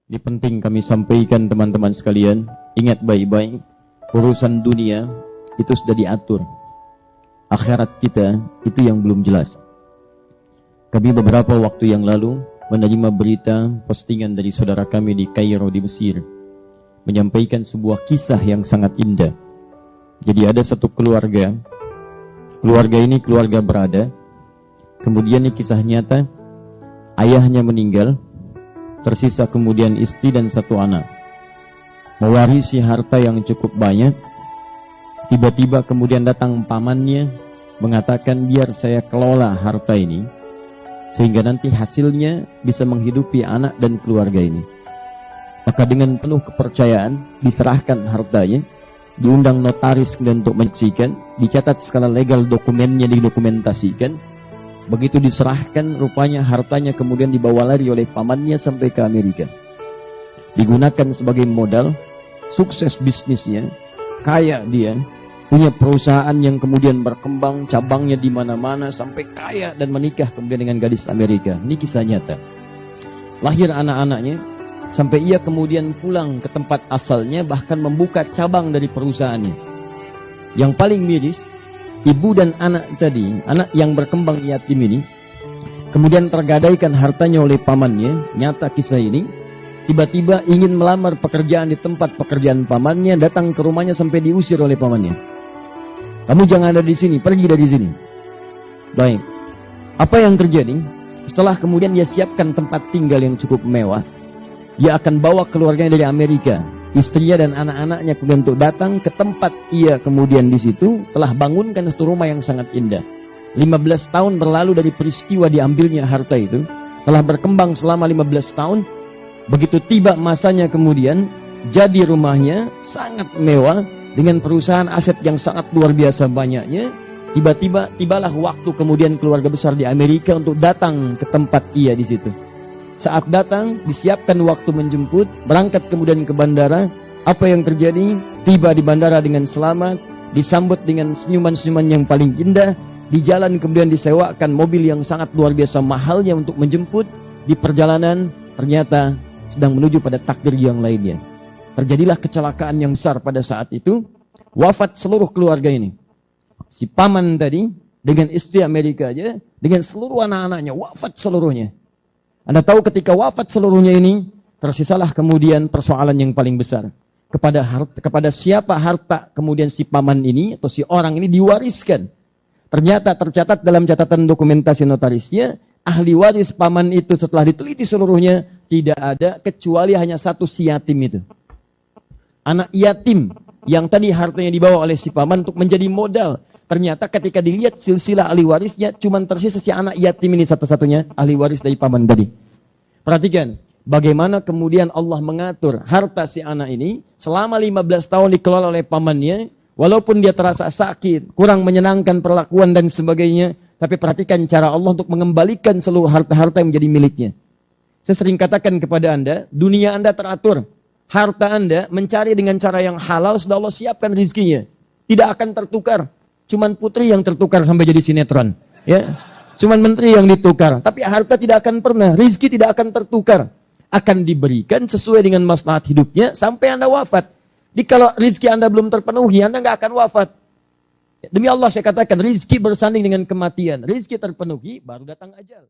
Ini penting kami sampaikan teman-teman sekalian. Ingat baik-baik, urusan dunia itu sudah diatur. Akhirat kita itu yang belum jelas. Kami beberapa waktu yang lalu menerima berita postingan dari saudara kami di Kairo di Mesir, menyampaikan sebuah kisah yang sangat indah. Jadi ada satu keluarga ini keluarga berada. Kemudian ini kisah nyata, ayahnya meninggal, tersisa kemudian istri dan satu anak, mewarisi harta yang cukup banyak. Tiba-tiba kemudian datang pamannya mengatakan, biar saya kelola harta ini sehingga nanti hasilnya bisa menghidupi anak dan keluarga ini. Maka dengan penuh kepercayaan diserahkan hartanya, diundang notaris untuk menyaksikan, dicatat skala legal, dokumennya didokumentasikan. Begitu diserahkan, rupanya hartanya kemudian dibawa lari oleh pamannya sampai ke Amerika. Digunakan sebagai modal, sukses bisnisnya, kaya dia, punya perusahaan yang kemudian berkembang, cabangnya di mana-mana, sampai kaya dan menikah kemudian dengan gadis Amerika. Ini kisah nyata. Lahir anak-anaknya, sampai ia kemudian pulang ke tempat asalnya, bahkan membuka cabang dari perusahaannya. Yang paling miris, ibu dan anak tadi, anak yang berkembang yatim ini, kemudian tergadaikan hartanya oleh pamannya. Nyata kisah ini. Tiba-tiba ingin melamar pekerjaan di tempat pekerjaan pamannya, datang ke rumahnya sampai diusir oleh pamannya. Kamu jangan ada di sini, pergi dari sini. Baik. Apa yang terjadi? Setelah kemudian dia siapkan tempat tinggal yang cukup mewah, dia akan bawa keluarganya dari Amerika, istrinya dan anak-anaknya kemudian untuk datang ke tempat ia kemudian di situ telah bangunkan satu rumah yang sangat indah. 15 tahun berlalu dari peristiwa diambilnya harta itu, telah berkembang selama 15 tahun. Begitu tiba masanya kemudian jadi rumahnya sangat mewah dengan perusahaan aset yang sangat luar biasa banyaknya. Tibalah waktu kemudian keluarga besar di Amerika untuk datang ke tempat ia di situ. Saat datang, disiapkan waktu menjemput, berangkat kemudian ke bandara. Apa yang terjadi? Tiba di bandara dengan selamat, disambut dengan senyuman-senyuman yang paling indah. Di jalan kemudian disewakan mobil yang sangat luar biasa mahalnya untuk menjemput. Di perjalanan, ternyata sedang menuju pada takdir yang lainnya. Terjadilah kecelakaan yang besar pada saat itu. Wafat seluruh keluarga ini. Si paman tadi, dengan istri Amerika aja, dengan seluruh anak-anaknya, wafat seluruhnya. Anda tahu ketika wafat seluruhnya ini, tersisalah kemudian persoalan yang paling besar. Kepada siapa harta kemudian si paman ini atau si orang ini diwariskan. Ternyata tercatat dalam catatan dokumentasi notarisnya, ahli waris paman itu setelah diteliti seluruhnya, tidak ada kecuali hanya satu si yatim itu. Anak yatim yang tadi hartanya dibawa oleh si paman untuk menjadi modal. Ternyata ketika dilihat silsilah ahli warisnya, cuma tersisa si anak yatim ini satu-satunya ahli waris dari paman tadi. Perhatikan, bagaimana kemudian Allah mengatur harta si anak ini selama 15 tahun dikelola oleh pamannya. Walaupun dia terasa sakit, kurang menyenangkan perlakuan dan sebagainya, tapi perhatikan cara Allah untuk mengembalikan seluruh harta-harta yang menjadi miliknya. Saya sering katakan kepada Anda, dunia Anda teratur. Harta Anda mencari dengan cara yang halal, sudah Allah siapkan rizkinya. Tidak akan tertukar. Cuman putri yang tertukar sampai jadi sinetron. Ya, cuman menteri yang ditukar. Tapi harta tidak akan pernah, rizki tidak akan tertukar. Akan diberikan sesuai dengan maslahat hidupnya sampai Anda wafat. Jadi kalau rizki Anda belum terpenuhi, Anda nggak akan wafat. Demi Allah saya katakan, rizki bersanding dengan kematian. Rizki terpenuhi, baru datang ajal.